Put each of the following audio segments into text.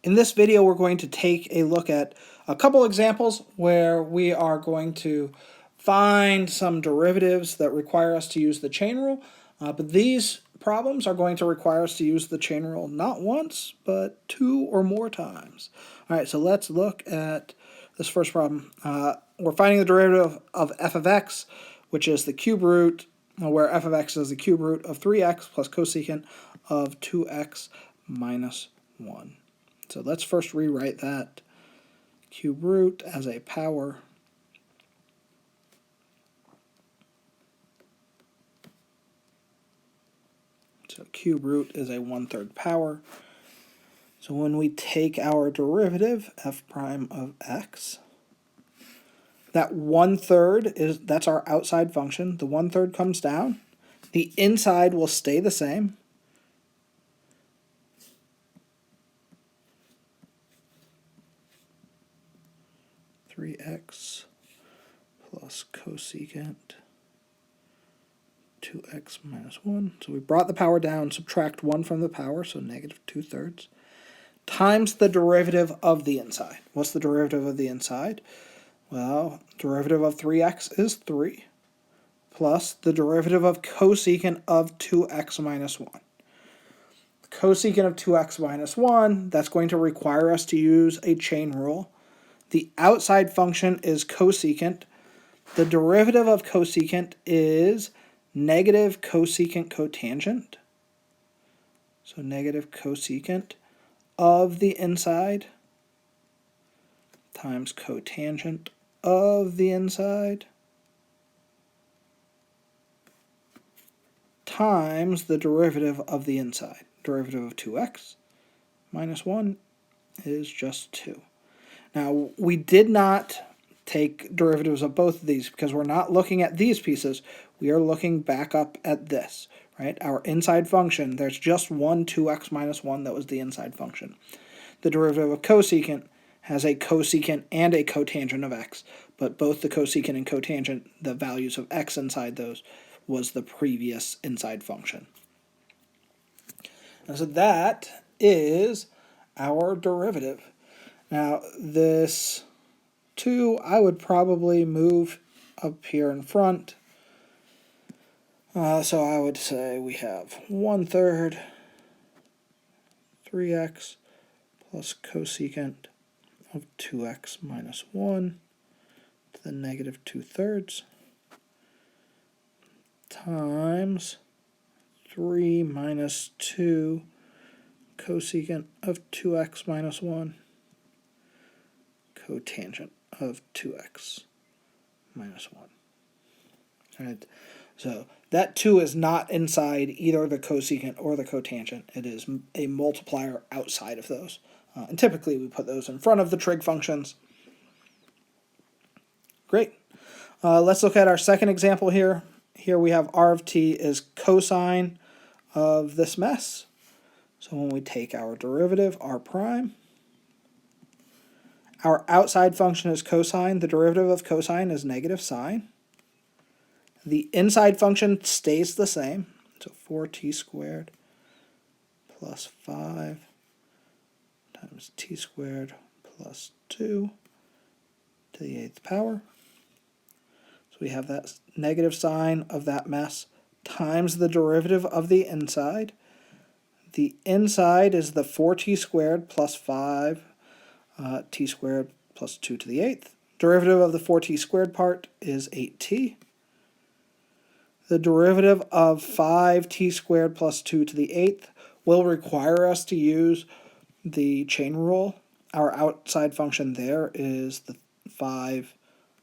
In this video, we're going to take a look at a couple examples where we are going to find some derivatives that require us to use the chain rule, but these problems are going to require us to use the chain rule not once, but 2 or more times. All right, so let's look at this first problem. We're finding the derivative of f of x, which is the cube root, where f of x is the cube root of 3x plus cosecant of 2x minus 1. So let's first rewrite that cube root as a power. So cube root is a 1/3 power. So when we take our derivative, f prime of x, that 1/3 that's our outside function. The 1/3 comes down. The inside will stay the same. (3x plus cosecant 2x minus 1. So we brought the power down, subtract 1 from the power, so negative 2/3, times the derivative of the inside. What's the derivative of the inside? Well, derivative of 3x is 3, plus the derivative of cosecant of 2x minus 1. Cosecant of 2x minus 1, that's going to require us to use a chain rule. The outside function is cosecant. The derivative of cosecant is negative cosecant cotangent. So negative cosecant of the inside times cotangent of the inside times the derivative of the inside. Derivative of 2x minus 1 is just 2. Now, we did not take derivatives of both of these because we're not looking at these pieces. We are looking back up at this, right? Our inside function, there's just one 2x minus 1 that was the inside function. The derivative of cosecant has a cosecant and a cotangent of x, but both the cosecant and cotangent, the values of x inside those, was the previous inside function. And so that is our derivative. Now, this 2, I would probably move up here in front. So I would say we have 1/3 3x plus cosecant of 2x minus 1 to the negative 2/3 times 3 minus 2 cosecant of 2x minus 1 cotangent of 2x minus 1. All right, so that 2 is not inside either the cosecant or the cotangent. It is a multiplier outside of those. And typically we put those in front of the trig functions. Great. Let's look at our second example here. Here we have r of t is cosine of this mess. So when we take our derivative, r prime, our outside function is cosine. The derivative of cosine is negative sine. The inside function stays the same. So 4t squared plus 5 times t squared plus 2 to the 8th power. So we have that negative sign of that mess times the derivative of the inside. The inside is the 4t squared plus 5 t squared plus 2 to the 8th. Derivative of the 4t squared part is 8t. The derivative of 5t squared plus 2 to the 8th will require us to use the chain rule. Our outside function there is the 5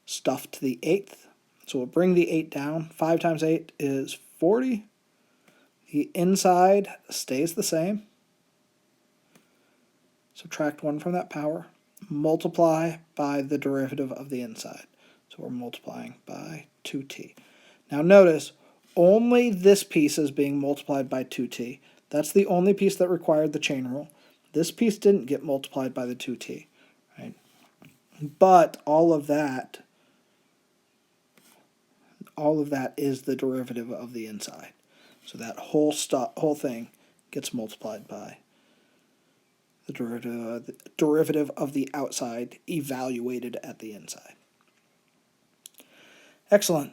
stuffed to the 8th. So we'll bring the 8 down. 5 times 8 is 40. The inside stays the same. Subtract 1 from that power. Multiply by the derivative of the inside. So we're multiplying by 2t. Now notice, only this piece is being multiplied by 2t. That's the only piece that required the chain rule. This piece didn't get multiplied by the 2t, right? But all of that is the derivative of the inside. So that whole thing gets multiplied by the derivative of the outside evaluated at the inside. Excellent.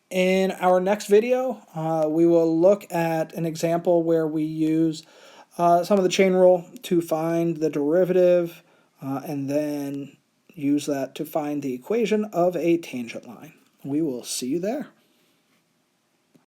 In our next video, we will look at an example where we use some of the chain rule to find the derivative and then use that to find the equation of a tangent line. We will see you there.